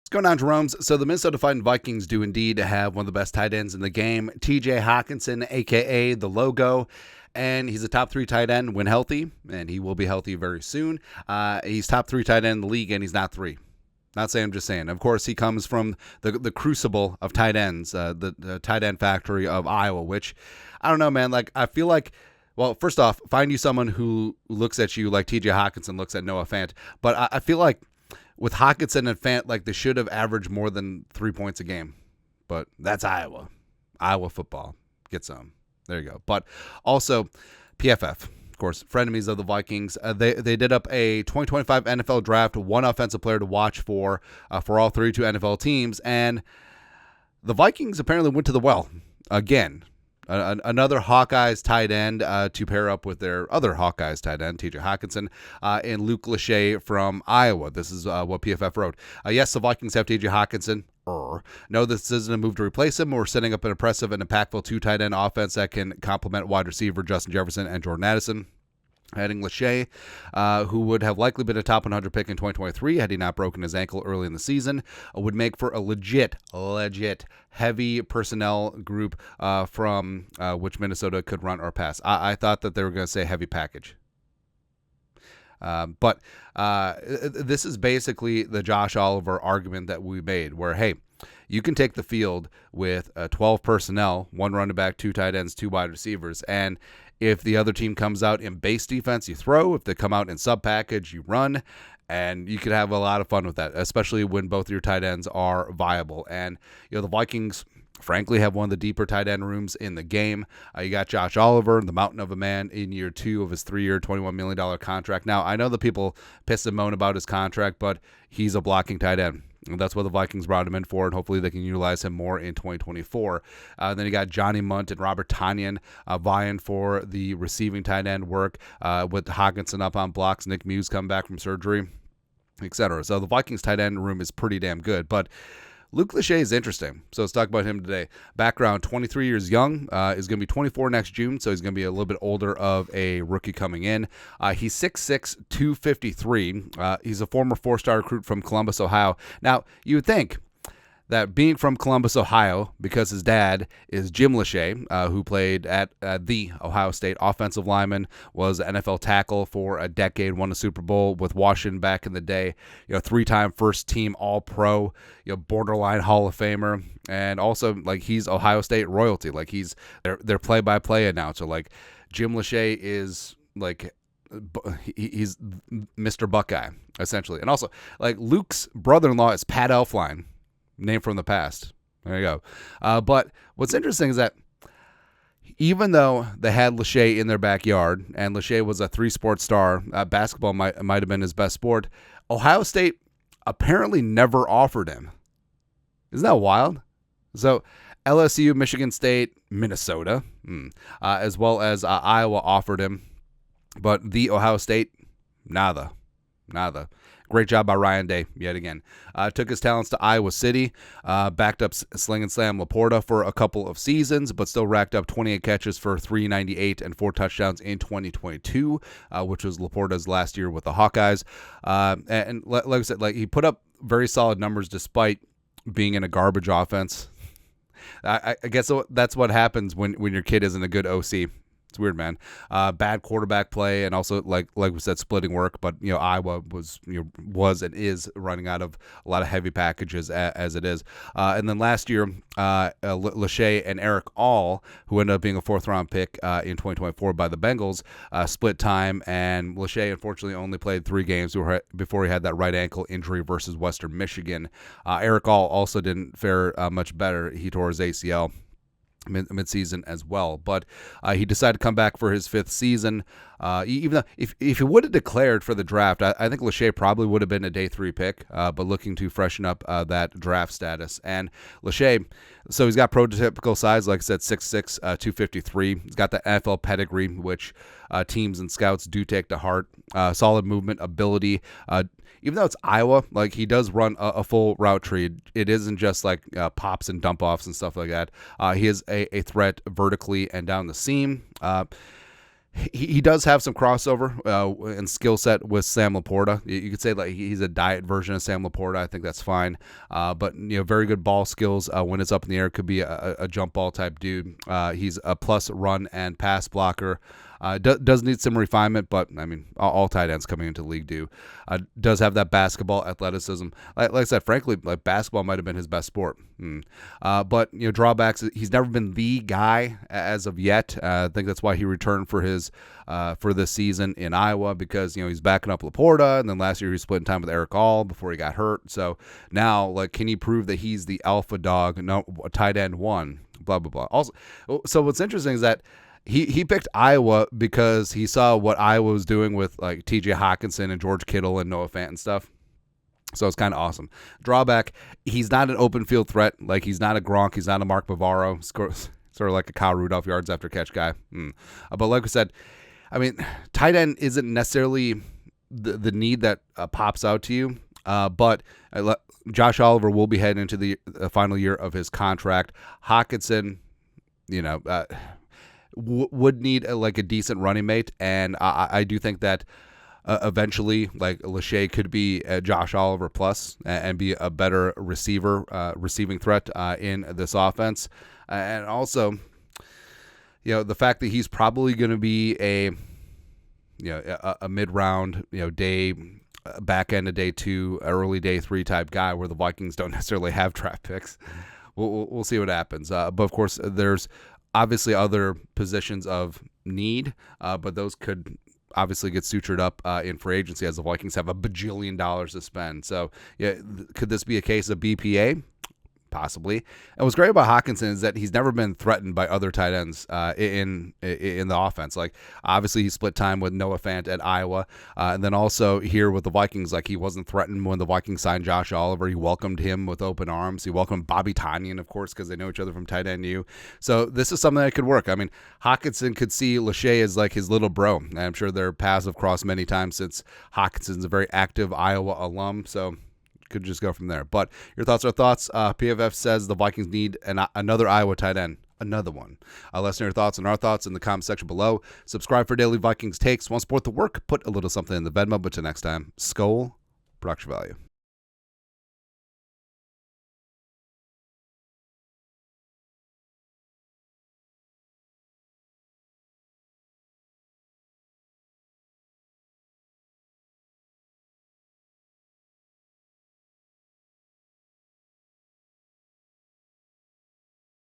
What's going on, Jeromes? So the Minnesota Fighting Vikings do indeed have one of the best tight ends in the game, TJ Hockenson, a.k.a. the Logo, and he's a top 3 tight end when healthy, and he will be healthy very soon. He's top 3 tight end in the league, and he's not 3. Not saying, I'm just saying. Of course, he comes from the crucible of tight ends, the tight end factory of Iowa, which, I don't know, man. Like, I feel like, well, first off, find you someone who looks at you like TJ Hockenson looks at Noah Fant, but I feel like with Hockenson and Fant, like they should have averaged more than 3 points a game. But that's Iowa. Iowa football. Get some. There you go. But also, PFF, of course, frenemies of the Vikings. They did up a 2025 NFL draft, one offensive player to watch for all 32 NFL teams. And the Vikings apparently went to the well again. Another Hawkeyes tight end to pair up with their other Hawkeyes tight end, TJ Hockenson, and Luke Lachey from Iowa. This is what PFF wrote. Yes, the Vikings have TJ Hockenson. No, this isn't a move to replace him. We're setting up an impressive and impactful 2 tight end offense that can complement wide receiver Justin Jefferson and Jordan Addison. Adding Lachey, who would have likely been a top 100 pick in 2023 had he not broken his ankle early in the season, would make for a legit heavy personnel group from which Minnesota could run or pass. I thought that they were going to say heavy package. But this is basically the Josh Oliver argument that we made, where, hey, you can take the field with 12 personnel, 1 running back, 2 tight ends, 2 wide receivers, and if the other team comes out in base defense, you throw. If they come out in sub package, you run. And you could have a lot of fun with that, especially when both your tight ends are viable. And, the Vikings, frankly, have one of the deeper tight end rooms in the game. You got Josh Oliver, the mountain of a man, in year 2 of his 3-year, $21 million contract. Now, I know the people piss and moan about his contract, but he's a blocking tight end. And that's what the Vikings brought him in for, and hopefully they can utilize him more in 2024. Then you got Johnny Munt and Robert Tonyan vying for the receiving tight end work with Hockenson up on blocks, Nick Muse come back from surgery, etc. So the Vikings tight end room is pretty damn good. But Luke Lachey is interesting, so let's talk about him today. Background, 23 years young, is going to be 24 next June, so he's going to be a little bit older of a rookie coming in. He's 6'6", 253. He's a former 4-star recruit from Columbus, Ohio. Now, you would think that being from Columbus, Ohio, because his dad is Jim Lachey, who played at the Ohio State offensive lineman, was an NFL tackle for a decade, won a Super Bowl with Washington back in the day, 3-time first-team All-Pro, borderline Hall of Famer, and also, like, he's Ohio State royalty. Like, he's their play-by-play announcer. Like, Jim Lachey is, like, he's Mr. Buckeye, essentially. And also, like, Luke's brother-in-law is Pat Elflein, name from the past. There you go. But what's interesting is that even though they had Lachey in their backyard, and Lachey was a 3-sport star, basketball might have been his best sport, Ohio State apparently never offered him. Isn't that wild? So LSU, Michigan State, Minnesota, as well as Iowa offered him, but the Ohio State, nada. Great job by Ryan Day, yet again. Took his talents to Iowa City, backed up Sling and Slam Laporta for a couple of seasons, but still racked up 28 catches for 398 and 4 touchdowns in 2022, which was Laporta's last year with the Hawkeyes. And like I said, like, he put up very solid numbers despite being in a garbage offense. I guess that's what happens when your kid isn't a good OC. It's weird, man. Bad quarterback play, and also like we said, splitting work. But Iowa was and is running out of a lot of heavy packages as it is. And then last year, Lachey and Eric All, who ended up being a 4th-round pick in 2024 by the Bengals, split time. And Lachey unfortunately only played 3 games before he had that right ankle injury versus Western Michigan. Eric All also didn't fare much better. He tore his ACL mid-season as well, but he decided to come back for his 5th season. Even though if he would have declared for the draft, I think Lachey probably would have been a day 3 pick, but looking to freshen up that draft status. And Lachey, so he's got prototypical size, like I said, 6'6", 253. He's got the NFL pedigree, which teams and scouts do take to heart. Solid movement ability. Even though it's Iowa, like, he does run a full route tree. It isn't just like pops and dump offs and stuff like that. He is a threat vertically and down the seam. he does have some crossover and skill set with Sam Laporta. You could say like he's a diet version of Sam Laporta. I think that's fine. But very good ball skills when it's up in the air. Could be a jump ball type dude. He's a plus run and pass blocker. Does need some refinement, but I mean, all tight ends coming into the league do. Does have that basketball athleticism. Like I said, frankly, like basketball might have been his best sport. But drawbacks. He's never been the guy as of yet. I think that's why he returned for his for this season in Iowa, because he's backing up Laporta, and then last year he was splitting time with Eric All before he got hurt. So now, like, can he prove that he's the alpha dog? No, tight end one. Blah blah blah. Also, so what's interesting is that he picked Iowa because he saw what Iowa was doing with like T.J. Hockenson and George Kittle and Noah Fant and stuff. So it's kind of awesome. Drawback, he's not an open field threat. Like, he's not a Gronk. He's not a Mark Bavaro. Sort of like a Kyle Rudolph yards after catch guy. But like we said, I mean, tight end isn't necessarily the need that pops out to you. But Josh Oliver will be heading into the final year of his contract. Hockenson, would need a decent running mate, and I do think that eventually, like, Lachey could be a Josh Oliver plus and be a better receiving threat in this offense. And also, the fact that he's probably going to be a mid-round, day, back end of day 2, early day 3 type guy, where the Vikings don't necessarily have draft picks. We'll see what happens. But of course, there's obviously other positions of need, but those could obviously get sutured up in free agency, as the Vikings have $1 bajillion to spend. So, could this be a case of BPA? Possibly. And what's great about Hockenson is that he's never been threatened by other tight ends in the offense. Like, obviously, he split time with Noah Fant at Iowa, and then also here with the Vikings. Like, he wasn't threatened when the Vikings signed Josh Oliver. He welcomed him with open arms. He welcomed Bobby Tonyan, of course, because they know each other from tight end U. So this is something that could work. I mean, Hockenson could see Lachey as like his little bro. And I'm sure their paths have crossed many times, since Hockenson's a very active Iowa alum. So could just go from there. But your thoughts are thoughts. PFF says the Vikings need another Iowa tight end. Another one. Let us know your thoughts and our thoughts in the comment section below. Subscribe for daily Vikings takes. Want to support the work? Put a little something in the Venmo. But till next time, Skol, production value.